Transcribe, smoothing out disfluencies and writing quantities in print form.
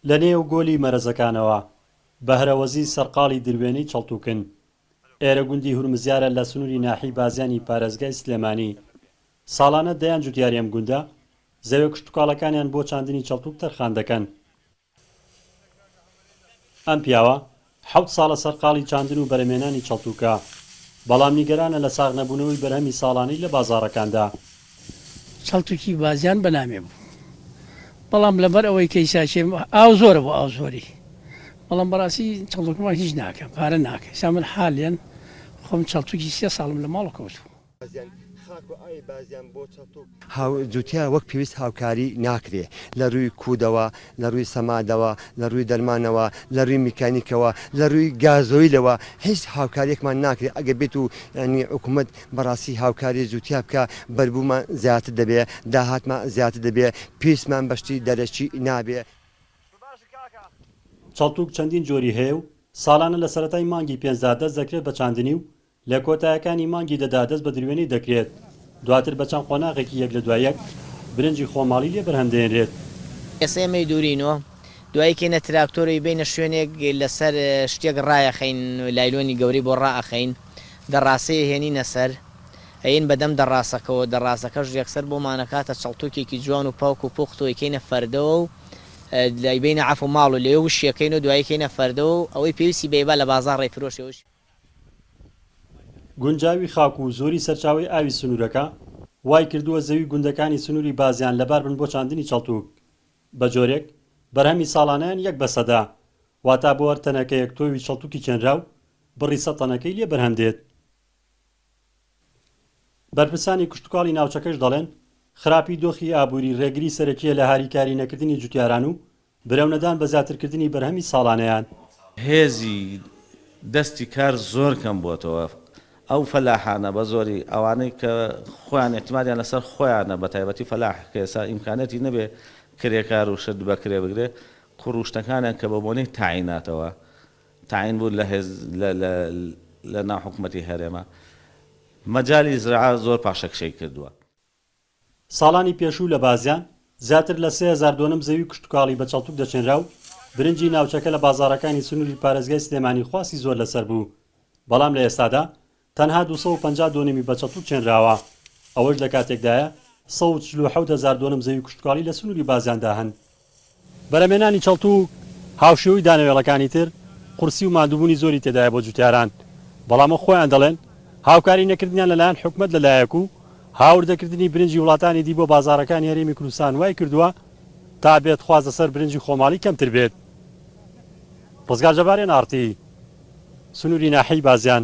لە نێو گۆلی مەرەزەکانەوە بەهرەوەزی سەرقاڵی دروێنەی چەڵتوکن ئێرە گوندی هورمزیارە لە سنووری ناحی بازیانی پارێزگای سلێمانی ساڵانە دەیان جوتیاری ئەم گوندە زەوێ کشتتوکاڵەکانیان بۆ چاندنی چەڵتوک تەرخان دەکەن. ئەم پیاوە حەوت ساڵە سەرقاڵی چاندن و بەرەمێنانی چەڵتوکە، بەڵام نیگەرانە لە ساغ نەبوونەوەی بەرهەمی ساڵانەی لە بازاڕەکاندا. چەڵتوکی بازیان بەنامێ بوو، بەڵام لەبەر ئەوەی کەیساچێ ئاو زۆرە بۆ ئاو زۆری، بەڵام بەڕاستی چەڵتوکمان هیچ ناکەم، پارە ناکە. سا من حالیان خۆم چەڵتوکی 3 ساڵم لە ماڵ کەوتووە. جوتیان وەک پێویست هاوکاری ناکرێ لە ڕووی کودەوە، لە ڕووی سەمادەوە، لە ڕووی دەرمانەوە، لە ڕووی میکانیکەوە، لە ڕووی گازۆیلەوە هیچ هاوکاریەکمان ناکرێت. ئەگە بێت و ینی حکوومەت بەڕاستی هاوکاری جوتیا بکە بەربوومان زیاتر دەبێ، داهاتمان زیاتر دەبێ، پێویستمان بەشتی دەرەچی نابێ. چەڵتوک چەندین جۆری هەیە و ساڵانە لە سەرەتای مانگی 15 دەست دەکرێت بە چاندنی و لە کۆتایەکانی مانگی دەدا دەست بە دروێنەی دەکرێت. دواتر بە چەند قۆناغێکی یەک لە دوای یەک برنجی خۆماڵی لێ بەرهەمدێنرێت. ئێسێمەی دوورینەوە دوای کێنە تراکتۆری بینە شوێنێک لەسەر شتێک ڕایەخین، لایلۆنی گەوری بۆ ڕائەخین، دەڕاستەیە هێنینە سەر ئەین بەدەم دەڕاستەکەەوە، دەڕاستەکەش یەکسەر بۆ مانەکاتە چەڵتوکێکی جوان و پاوک و پوخت و یکەینە فەردەوە و لای بینە عەف و ماڵ و لێ وشیەکەین و دوایکەینە فەردەوە و ئەوەی پێویستی بێبە لە بازاڕ ڕێفرۆشەوەش. گونجاوی خاک و زۆری سەرچاوی ئاوی سنوورەکە وای کردووە زەوی گوندەکانی سنووری بازیان لەبار بن بۆ چاندنی چەڵتوک بە جۆرێک بەرهەمی ساڵانیان 1% واتە بۆ هەرتەنەکە یەک تۆوی چەڵتوکی چێنرا و بڕی 100 تەنەکەی لێ بەرهەمدێت. بەرپرسانی کشتتوکاڵی ناوچەکەش دەڵێن خراپی دۆخی ئابووری ڕێگری سەرەکیە لە هاریکاری نەکردنی جوتیاران و برەونەدان بە زیاترکردنی بەرهەمی ساڵانەیان. هێزی دەستی کار زۆر کەم بووەتەوە. ئەو فەلاحانە بە زۆری ئەوانەی کە خۆیان احتیمالیان لەسەر خۆیانە بە تایبەتی فەلاح کە ئێستا ئیمکانەتی نەبێ کرێکار و شت بەکرێ بگرێ قڕوشتەکانیان کە بە بۆنەی تاعیناتەوە تاعین بوو لە ناو حکوومەتی هەرێمە مەجای زراعە زۆر پاشەکشەی کردووە. ساڵانی پێشوو لە بازیان زیاتر لە 3000 دۆنم زەوی کشتتوکاڵی بە چەڵتوک دەچێنرا و برنجی ناوچەکە لە بازاڕەکانی سنووری پارێزگای سلێمانی خواسی زۆر لەسەر بوو، بەڵام لە ئێستادا تەنها 250 دۆنمی بە چەڵتوک چێنراوە. ئەوەش لە کاتێکدایە 147,000 دۆنم زەوی کشتتوکاڵی لە سنووری بازیاندا هەن. بەرەمێنانی چەڵتوک هاوشێوەی دانەوێڵەکانی تر قورسی و ماندووبوونی زۆری تێدایە بۆ جوتیاران، بەڵام خۆیان دەڵێن هاوکاری نەکردنیان لەلایەن حکوومەت لەلایەک و هاوردەکردنی برنجی وڵاتانی دی بۆ بازاڕەکانی هەرێمی کوردستان وای کردووە تا بێت خواز لەسەر برنجی خۆماڵی کەمتر بێت. ڕزگار جەبارێن ئارتی، سنووری ناحەی بازیان.